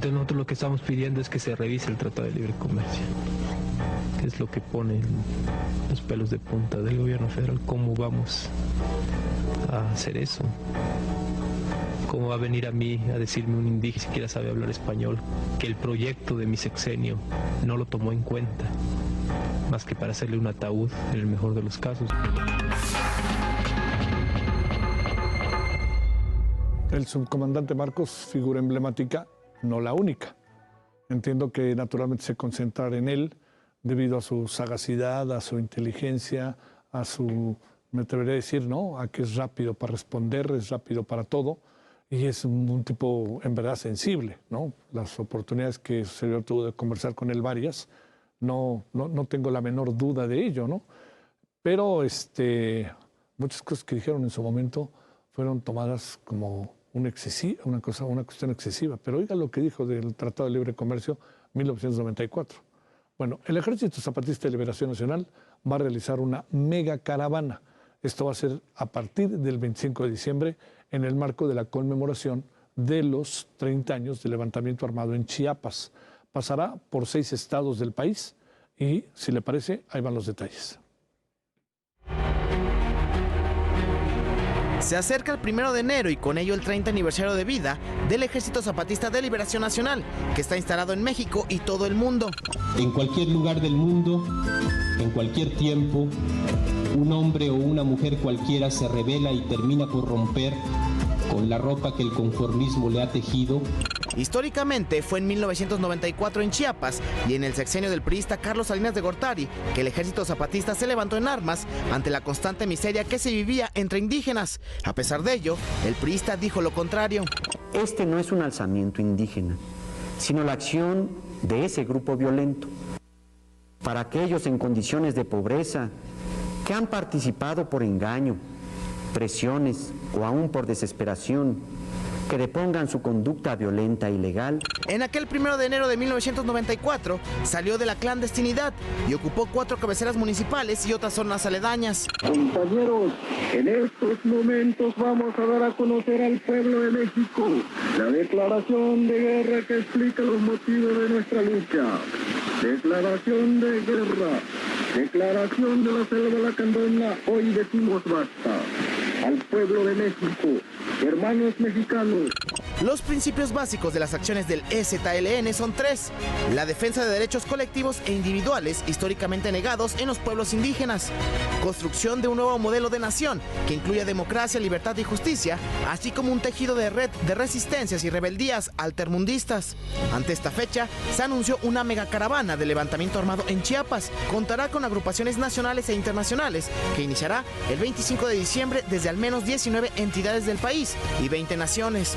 Entonces nosotros lo que estamos pidiendo es que se revise el Tratado de Libre Comercio, que es lo que pone los pelos de punta del gobierno federal. ¿Cómo vamos a hacer eso? ¿Cómo va a venir a mí a decirme un indígena que siquiera sabe hablar español que el proyecto de mi sexenio no lo tomó en cuenta, más que para hacerle un ataúd en el mejor de los casos? El subcomandante Marcos, figura emblemática, no la única. Entiendo que naturalmente se concentrar en él debido a su sagacidad, a su inteligencia, a su, me atrevería a decir, ¿no?, a que es rápido para responder, es rápido para todo, y es un tipo en verdad sensible, ¿no? Las oportunidades que su servidor tuvo de conversar con él varias, no tengo la menor duda de ello, ¿no? Pero muchas cosas que dijeron en su momento fueron tomadas como una cuestión excesiva. Pero oiga lo que dijo del Tratado de Libre Comercio 1994. Bueno, el Ejército Zapatista de Liberación Nacional va a realizar una mega caravana. Esto va a ser a partir del 25 de diciembre en el marco de la conmemoración de los 30 años del levantamiento armado en Chiapas. Pasará por 6 estados del país y, si le parece, ahí van los detalles. Se acerca el 1 de enero y con ello el 30 aniversario de vida del Ejército Zapatista de Liberación Nacional, que está instalado en México y todo el mundo. En cualquier lugar del mundo, en cualquier tiempo, un hombre o una mujer cualquiera se rebela y termina por romper con la ropa que el conformismo le ha tejido. Históricamente fue en 1994 en Chiapas y en el sexenio del priista Carlos Salinas de Gortari que el Ejército Zapatista se levantó en armas ante la constante miseria que se vivía entre indígenas. A pesar de ello, el priista dijo lo contrario. Este no es un alzamiento indígena, sino la acción de ese grupo violento. Para aquellos en condiciones de pobreza que han participado por engaño, presiones o aún por desesperación, que depongan su conducta violenta e ilegal. En aquel 1 de enero de 1994 salió de la clandestinidad y ocupó 4 cabeceras municipales y otras zonas aledañas. Compañeros, en estos momentos vamos a dar a conocer al pueblo de México la declaración de guerra que explica los motivos de nuestra lucha. Declaración de guerra, declaración de la selva lacandona, hoy decimos basta. Al pueblo de México, hermanos mexicanos. Los principios básicos de las acciones del EZLN son 3. La defensa de derechos colectivos e individuales históricamente negados en los pueblos indígenas. Construcción de un nuevo modelo de nación que incluya democracia, libertad y justicia, así como un tejido de red de resistencias y rebeldías altermundistas. Ante esta fecha, se anunció una megacaravana de levantamiento armado en Chiapas. Contará con agrupaciones nacionales e internacionales que iniciará el 25 de diciembre desde al menos 19 entidades del país y 20 naciones.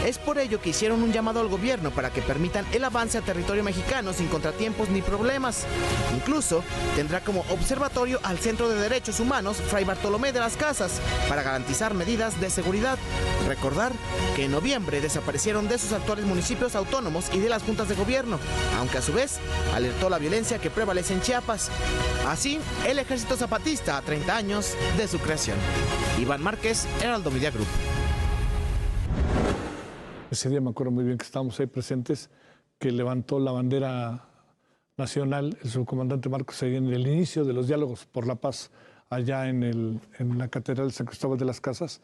Es por ello que hicieron un llamado al gobierno para que permitan el avance a territorio mexicano sin contratiempos ni problemas. Incluso tendrá como observatorio al Centro de Derechos Humanos Fray Bartolomé de las Casas para garantizar medidas de seguridad. Recordar que en noviembre desaparecieron de sus actuales municipios autónomos y de las juntas de gobierno, aunque a su vez alertó la violencia que prevalece en Chiapas. Así, el Ejército Zapatista a 30 años de su creación. Iván Márquez, Heraldo Media Group. Ese día me acuerdo muy bien que estábamos ahí presentes, que levantó la bandera nacional el subcomandante Marcos ahí en el inicio de los diálogos por la paz allá en la Catedral de San Cristóbal de las Casas.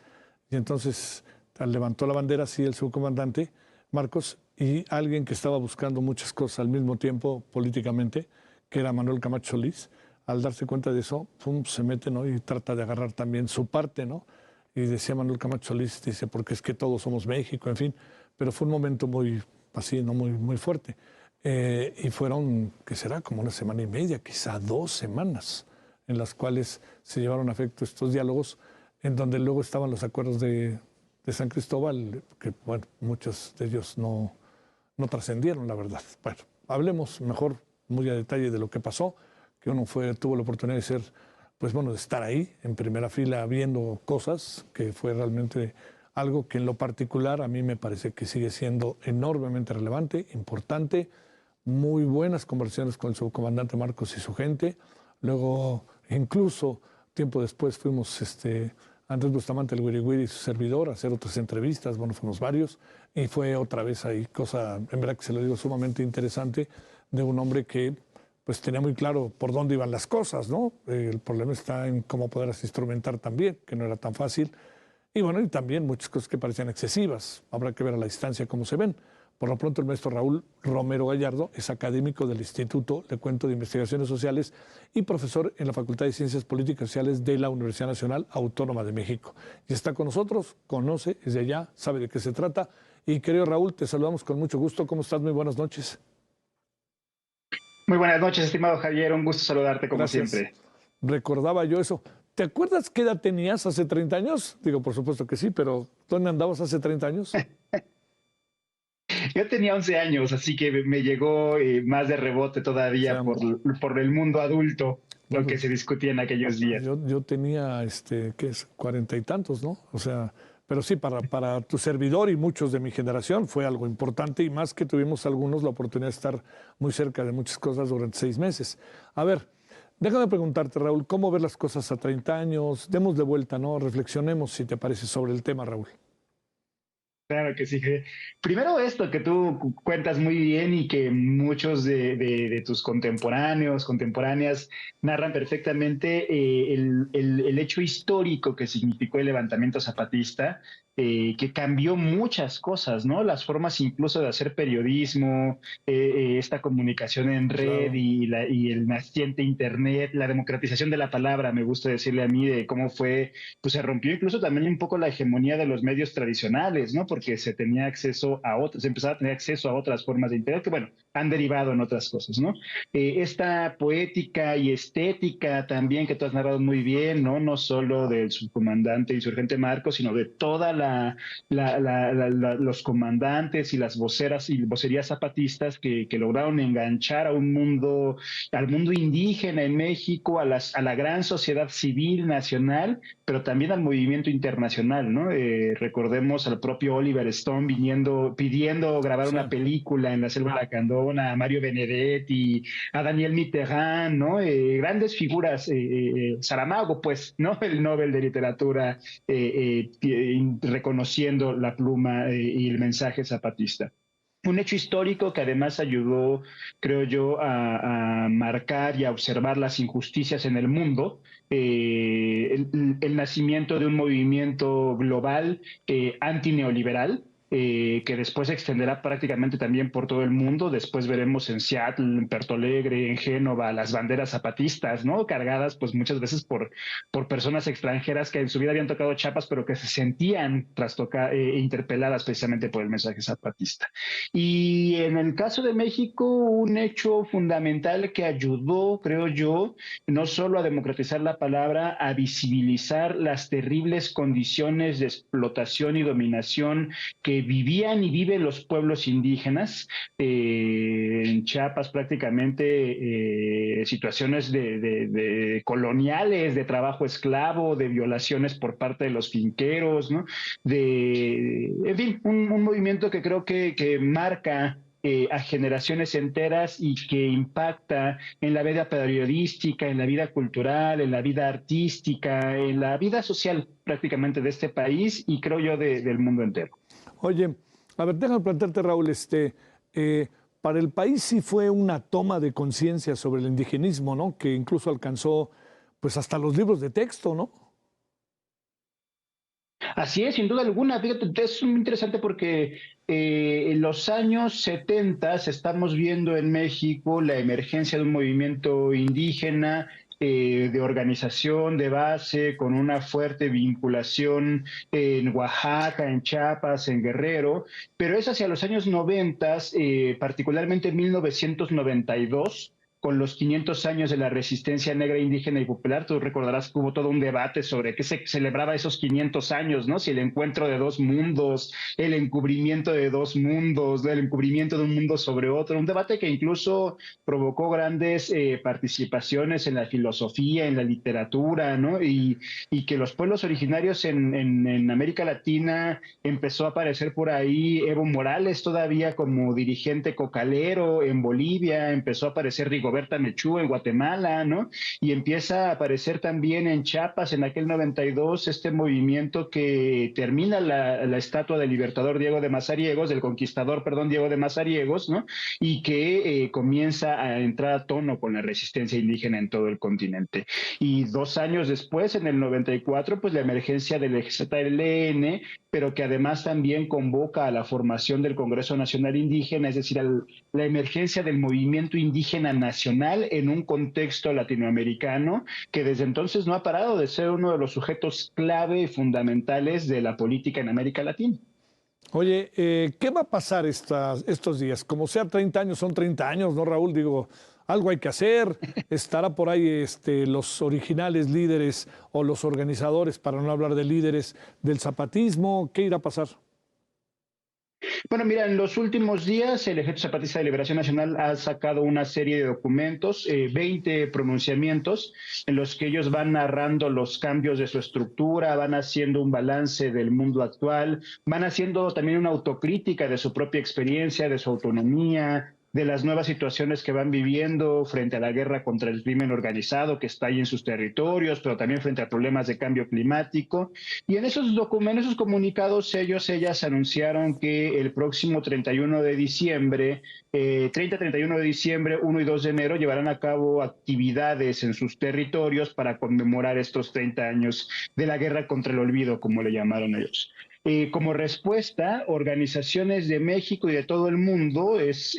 Y entonces levantó la bandera así el subcomandante Marcos y alguien que estaba buscando muchas cosas al mismo tiempo políticamente, que era Manuel Camacho Solís, al darse cuenta de eso, pum, se mete, ¿no?, y trata de agarrar también su parte, ¿no? Y decía Manuel Camacho Solís, dice, porque es que todos somos México, en fin. Pero fue un momento muy, así, ¿no?, muy fuerte. Y fueron, ¿qué será?, como 1 semana y media, quizá 2 semanas, en las cuales se llevaron a efecto estos diálogos, en donde luego estaban los acuerdos de San Cristóbal, que, bueno, muchos de ellos no trascendieron, la verdad. Bueno, hablemos mejor, muy a detalle de lo que pasó, que uno tuvo la oportunidad de ser, pues bueno, de estar ahí, en primera fila, viendo cosas, que fue realmente algo que en lo particular a mí me parece que sigue siendo enormemente relevante, importante, muy buenas conversaciones con el subcomandante Marcos y su gente. Luego, incluso, tiempo después fuimos Andrés Bustamante, el Wiri Wiri, y su servidor, a hacer otras entrevistas, bueno, fuimos varios, y fue otra vez ahí, cosa, en verdad que se lo digo, sumamente interesante, de un hombre que pues tenía muy claro por dónde iban las cosas, ¿no? El problema está en cómo poderlas instrumentar también, que no era tan fácil. Y bueno, y también muchas cosas que parecían excesivas. Habrá que ver a la distancia cómo se ven. Por lo pronto, el maestro Raúl Romero Gallardo es académico del Instituto, le cuento, de Investigaciones Sociales y profesor en la Facultad de Ciencias Políticas y Sociales de la Universidad Nacional Autónoma de México. Y está con nosotros, conoce, es de allá, sabe de qué se trata. Y querido Raúl, te saludamos con mucho gusto. ¿Cómo estás? Muy buenas noches. Muy buenas noches, estimado Javier. Un gusto saludarte como Gracias. siempre. Recordaba yo eso. ¿Te acuerdas qué edad tenías hace 30 años? Digo, por supuesto que sí, pero ¿dónde andabas hace 30 años? Yo tenía 11 años, así que me llegó más de rebote todavía por el mundo adulto, lo que se discutía en aquellos días. Yo tenía, ¿qué es? 40 y tantos, ¿no? O sea, pero sí, para tu servidor y muchos de mi generación fue algo importante, y más que tuvimos algunos la oportunidad de estar muy cerca de muchas cosas durante 6 meses. A ver, déjame preguntarte, Raúl, ¿cómo ves las cosas a 30 años? Demos de vuelta, ¿no? Reflexionemos, si te parece, sobre el tema, Raúl. Claro que sí. Primero esto que tú cuentas muy bien y que muchos de tus contemporáneas narran perfectamente el hecho histórico que significó el levantamiento zapatista, que cambió muchas cosas, ¿no? Las formas incluso de hacer periodismo, esta comunicación en red, claro, y el naciente Internet, la democratización de la palabra, me gusta decirle a mí, de cómo fue, pues se rompió incluso también un poco la hegemonía de los medios tradicionales, ¿no? Porque se tenía acceso a otros, se empezaba a tener acceso a otras formas de Internet que, bueno, han derivado en otras cosas, ¿no? Esta poética y estética también que tú has narrado muy bien, ¿no? No solo del subcomandante insurgente Marcos, sino de toda los comandantes y las voceras y vocerías zapatistas que lograron enganchar a un mundo, al mundo indígena en México, a la gran sociedad civil nacional, pero también al movimiento internacional, ¿no? Recordemos al propio Oliver Stone pidiendo grabar una película en la selva lacandona, a Mario Benedetti, a Daniel Mitterrand, ¿no? Grandes figuras, Saramago, pues, ¿no? El Nobel de Literatura, reconociendo la pluma y el mensaje zapatista. Un hecho histórico que además ayudó, creo yo, a marcar y a observar las injusticias en el mundo, el nacimiento de un movimiento global antineoliberal, que después se extenderá prácticamente también por todo el mundo. Después veremos en Seattle, en Porto Alegre, en Génova, las banderas zapatistas, ¿no? Cargadas pues muchas veces por personas extranjeras que en su vida habían tocado Chiapas, pero que se sentían interpeladas precisamente por el mensaje zapatista. Y en el caso de México, un hecho fundamental que ayudó, creo yo, no solo a democratizar la palabra, a visibilizar las terribles condiciones de explotación y dominación que vivían y viven los pueblos indígenas. En Chiapas prácticamente situaciones de coloniales, de trabajo esclavo, de violaciones por parte de los finqueros, ¿no? En fin, un movimiento que creo que marca a generaciones enteras y que impacta en la vida periodística, en la vida cultural, en la vida artística, en la vida social prácticamente de este país y creo yo del mundo entero. Oye, a ver, déjame plantearte, Raúl, para el país sí fue una toma de conciencia sobre el indigenismo, ¿no? Que incluso alcanzó, pues, hasta los libros de texto, ¿no? Así es, sin duda alguna. Fíjate, es muy interesante porque en los años 70 estamos viendo en México la emergencia de un movimiento indígena, de organización de base, con una fuerte vinculación en Oaxaca, en Chiapas, en Guerrero, pero es hacia los años 90, particularmente en 1992, con los 500 años de la resistencia negra, indígena y popular. Tú recordarás que hubo todo un debate sobre qué se celebraba esos 500 años, ¿no? Si el encuentro de dos mundos, el encubrimiento de dos mundos, el encubrimiento de un mundo sobre otro. Un debate que incluso provocó grandes participaciones en la filosofía, en la literatura, ¿no? Y que los pueblos originarios en América Latina empezó a aparecer por ahí. Evo Morales todavía como dirigente cocalero en Bolivia, empezó a aparecer Rigoberto como Berta Mechú en Guatemala, ¿no? Y empieza a aparecer también en Chiapas en aquel 92 este movimiento que termina la estatua del libertador Diego de Mazariegos, del conquistador, perdón, Diego de Mazariegos, ¿no? Y que comienza a entrar a tono con la resistencia indígena en todo el continente. Y 2 años después, en el 94, pues la emergencia del EZLN, pero que además también convoca a la formación del Congreso Nacional Indígena, es decir, la emergencia del movimiento indígena nacional en un contexto latinoamericano que desde entonces no ha parado de ser uno de los sujetos clave y fundamentales de la política en América Latina. Oye, ¿qué va a pasar estos días? Como sea 30 años, son 30 años, ¿no, Raúl? Digo, algo hay que hacer. Estará por ahí los originales líderes o los organizadores, para no hablar de líderes del zapatismo. ¿Qué irá a pasar? Bueno, mira, en los últimos días el Ejército Zapatista de Liberación Nacional ha sacado una serie de documentos, 20 pronunciamientos, en los que ellos van narrando los cambios de su estructura, van haciendo un balance del mundo actual, van haciendo también una autocrítica de su propia experiencia, de su autonomía, de las nuevas situaciones que van viviendo frente a la guerra contra el crimen organizado que está ahí en sus territorios, pero también frente a problemas de cambio climático. Y en esos documentos, esos comunicados, ellas anunciaron que el próximo 31 de diciembre, 31 de diciembre, 1 y 2 de enero, llevarán a cabo actividades en sus territorios para conmemorar estos 30 años de la guerra contra el olvido, como le llamaron ellos. Como respuesta, organizaciones de México y de todo el mundo es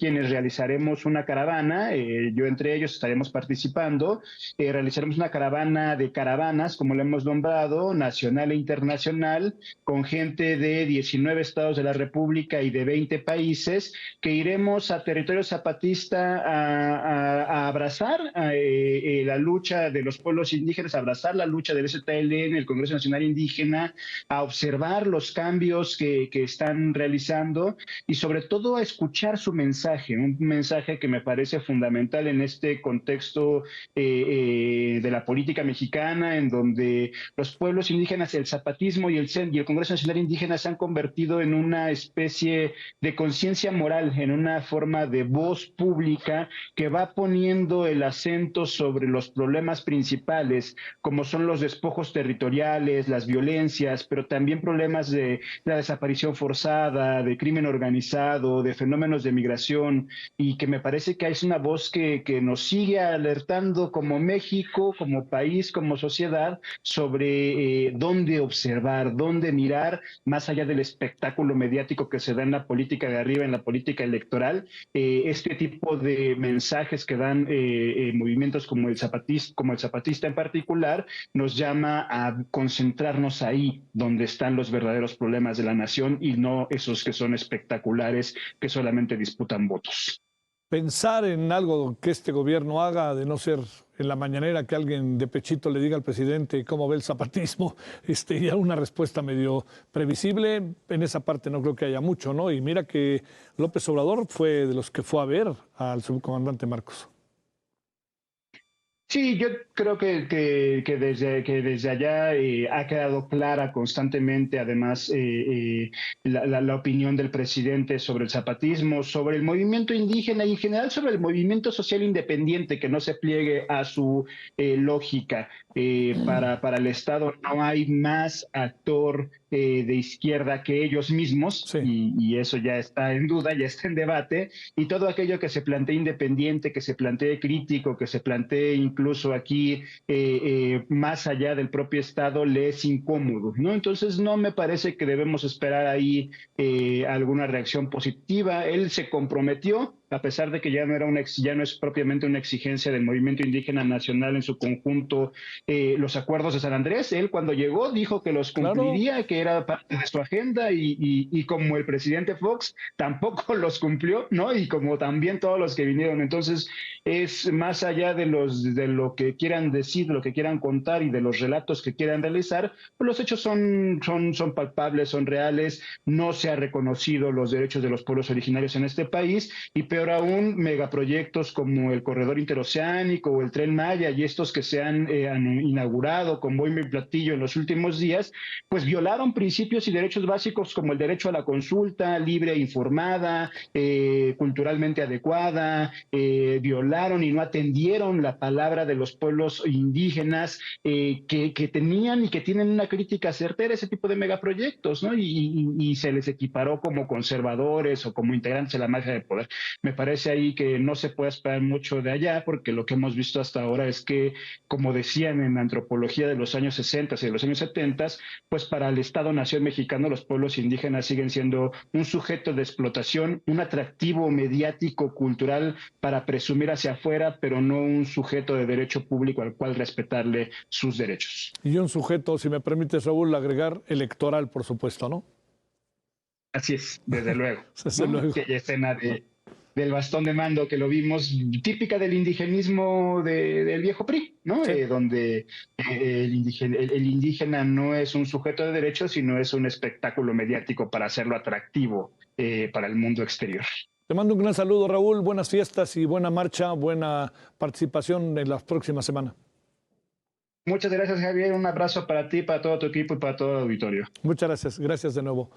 quienes realizaremos una caravana, yo entre ellos estaremos participando, realizaremos una caravana de caravanas, como le hemos nombrado, nacional e internacional, con gente de 19 estados de la República y de 20 países, que iremos a territorio zapatista a abrazar la lucha de los pueblos indígenas, a abrazar la lucha del EZLN, el Congreso Nacional Indígena, a observar los cambios que están realizando y sobre todo a escuchar su mensaje, un mensaje que me parece fundamental en este contexto de la política mexicana, en donde los pueblos indígenas, el zapatismo y el Congreso Nacional Indígena se han convertido en una especie de conciencia moral, en una forma de voz pública que va poniendo el acento sobre los problemas principales, como son los despojos territoriales, las violencias, pero también problemas de la desaparición forzada, de crimen organizado, de fenómenos de migración, y que me parece que es una voz que nos sigue alertando como México, como país, como sociedad, sobre dónde observar, dónde mirar, más allá del espectáculo mediático que se da en la política de arriba, en la política electoral. Este tipo de mensajes que dan movimientos como el zapatista en particular, nos llama a concentrarnos ahí, donde están los verdaderos problemas de la nación y no esos que son espectaculares, que solamente disputan votos. Pensar en algo que este gobierno haga, de no ser en la mañanera que alguien de pechito le diga al presidente cómo ve el zapatismo, y una respuesta medio previsible, en esa parte no creo que haya mucho, ¿no? Y mira que López Obrador fue de los que fue a ver al subcomandante Marcos. Sí, yo creo que desde allá ha quedado clara constantemente, además, la opinión del presidente sobre el zapatismo, sobre el movimiento indígena y en general sobre el movimiento social independiente, que no se pliegue a su lógica. Para el Estado no hay más actor de izquierda que ellos mismos, sí. y eso ya está en duda, ya está en debate, y todo aquello que se plantee independiente, que se plantee crítico, que se plantee incluso aquí más allá del propio Estado, le es incómodo, ¿no? Entonces no me parece que debemos esperar ahí alguna reacción positiva. Él se comprometió, a pesar de que ya no es propiamente una exigencia del movimiento indígena nacional en su conjunto, los acuerdos de San Andrés. Él cuando llegó dijo que los cumpliría, claro, que era parte de su agenda, y como el presidente Fox tampoco los cumplió, ¿no? Y como también todos los que vinieron. Entonces es más allá de lo que quieran decir, lo que quieran contar y de los relatos que quieran realizar, pues los hechos son palpables, son reales. No se ha reconocido los derechos de los pueblos originarios en este país, y peor aún, megaproyectos como el corredor interoceánico o el Tren Maya y estos que se han inaugurado con bombo y platillo en los últimos días, pues violaron principios y derechos básicos como el derecho a la consulta libre e informada, culturalmente adecuada, violaron y no atendieron la palabra de los pueblos indígenas que tenían y que tienen una crítica certera a ese tipo de megaproyectos, ¿no? Y se les equiparó como conservadores o como integrantes de la mafia de poder. Me parece ahí que no se puede esperar mucho de allá, porque lo que hemos visto hasta ahora es que, como decían en la antropología de los años 60 y de los años 70, pues para el Estado-Nación mexicano los pueblos indígenas siguen siendo un sujeto de explotación, un atractivo mediático, cultural para presumir hacia afuera, pero no un sujeto de derecho público al cual respetarle sus derechos. Y un sujeto, si me permites, Raúl, agregar electoral, por supuesto, ¿no? Así es, desde luego. Desde luego. Aquella escena del bastón de mando que lo vimos, típica del indigenismo del viejo PRI, ¿no? Sí. Donde el indígena no es un sujeto de derechos, sino es un espectáculo mediático para hacerlo atractivo para el mundo exterior. Te mando un gran saludo, Raúl. Buenas fiestas y buena marcha, buena participación en la próxima semana. Muchas gracias, Javier. Un abrazo para ti, para todo tu equipo y para todo el auditorio. Muchas gracias. Gracias de nuevo.